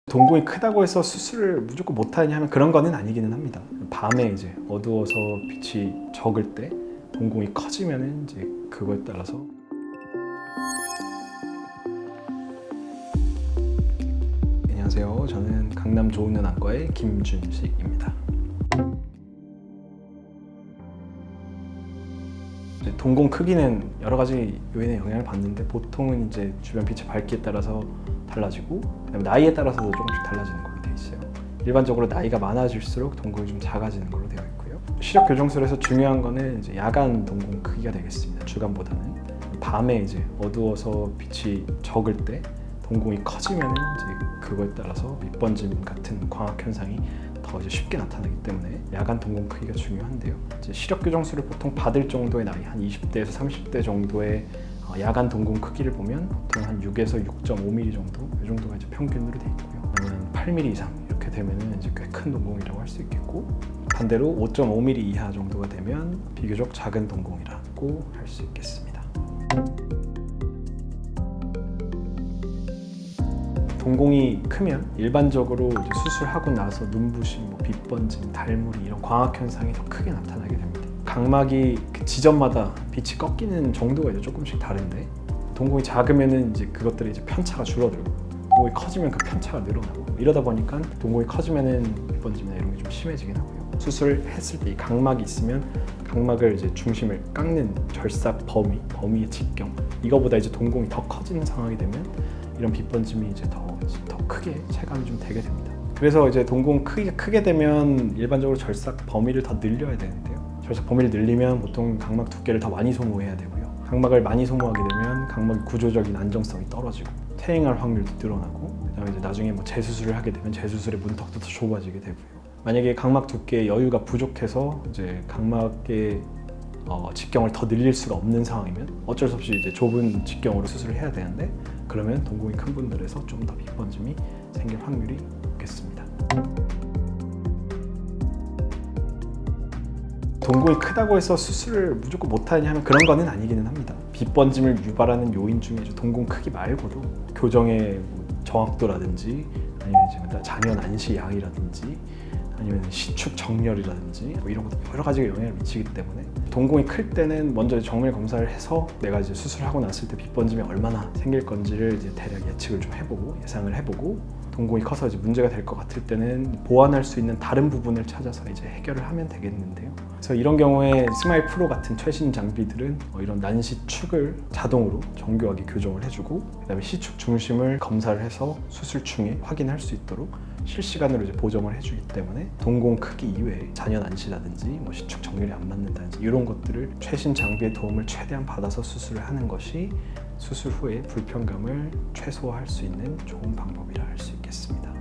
동공이 크다고 해서 수술을 무조건 못하냐 하면 그런 거는 아니기는 합니다. 밤에 이제 어두워서 빛이 적을 때 동공이 커지면은 이제 그거에 따라서 안녕하세요. 저는 강남 좋은 눈 안과의 김준식입니다. 동공 크기는 여러 가지 요인의 영향을 받는데 보통은 이제 주변 빛의 밝기에 따라서 달라지고 그다음에 나이에 따라서도 조금씩 달라지는 걸로 되어 있어요. 일반적으로 나이가 많아질수록 동공이 좀 작아지는 걸로 되어 있고요. 시력 교정술에서 중요한 거는 이제 야간 동공 크기가 되겠습니다. 주간보다는 밤에 이제 어두워서 빛이 적을 때 동공이 커지면은 이제 그거에 따라서 밑번짐 같은 광학 현상이 더 이제 쉽게 나타나기 때문에 야간 동공 크기가 중요한데요. 이제 시력 교정술을 보통 받을 정도의 나이 한 20대에서 30대 정도의 야간 동공 크기를 보면 보통 한 6에서 6.5mm 정도, 이 정도가 이제 평균으로 돼 있고요. 그러면 8mm 이상 이렇게 되면은 이제 꽤 큰 동공이라고 할 수 있겠고, 반대로 5.5mm 이하 정도가 되면 비교적 작은 동공이라고 할 수 있겠습니다. 동공이 크면 일반적으로 이제 수술하고 나서 눈부심, 빛번짐, 달무리 이런 광학 현상이 더 크게 나타나게 됩니다. 각막이 그 지점마다 빛이 꺾이는 정도가 이제 조금씩 다른데, 동공이 작으면은 이제 그것들이 이제 편차가 줄어들고, 동공이 커지면 그 편차가 늘어나고, 이러다 보니까 동공이 커지면은 빛번짐이나 이런 게 좀 심해지긴 하고요. 수술을 했을 때 이 각막이 있으면 각막을 이제 중심을 깎는 절삭 범위의 직경, 이거보다 이제 동공이 더 커지는 상황이 되면 이런 빛번짐이 이제 더 크게 체감이 좀 되게 됩니다. 그래서 이제 동공 크기가 크게 되면 일반적으로 절삭 범위를 더 늘려야 되는데요. 절삭 범위를 늘리면 보통 각막 두께를 더 많이 소모해야 되고요. 각막을 많이 소모하게 되면 각막의 구조적인 안정성이 떨어지고 퇴행할 확률도 늘어나고, 그다음에 이제 나중에 뭐 재수술을 하게 되면 재수술의 문턱도 더 좁아지게 되고요. 만약에 각막 두께의 여유가 부족해서 이제 각막의 직경을 더 늘릴 수가 없는 상황이면 어쩔 수 없이 이제 좁은 직경으로 수술을 해야 되는데, 그러면 동공이 큰 분들에서 좀 더 빛번짐이 생길 확률이 높겠습니다. 동공이 크다고 해서 수술을 무조건 못하냐 하면 그런 거는 아니기는 합니다. 빛번짐을 유발하는 요인 중에 동공 크기 말고도 교정의 정확도라든지, 아니면 이제 잔여 난시 양이라든지, 아니면 시축 정렬이라든지 뭐 이런 것도 여러 가지가 영향을 미치기 때문에 동공이 클 때는 먼저 정밀 검사를 해서 내가 이제 수술하고 났을 때 빛번짐이 얼마나 생길 건지를 이제 대략 예측을 좀 해보고 예상을 해보고, 동공이 커서 이제 문제가 될 것 같을 때는 보완할 수 있는 다른 부분을 찾아서 이제 해결을 하면 되겠는데요. 그래서 이런 경우에 스마일 프로 같은 최신 장비들은 이런 난시축을 자동으로 정교하게 교정을 해주고, 그다음에 시축 중심을 검사를 해서 수술중에 확인할 수 있도록 실시간으로 이제 보정을 해주기 때문에 동공 크기 이외에 잔여 난시라든지 뭐 시축 정렬이 안 맞는다든지 이런 것들을 최신 장비의 도움을 최대한 받아서 수술을 하는 것이 수술 후에 불편감을 최소화할 수 있는 좋은 방법이라 할 수 있겠습니다.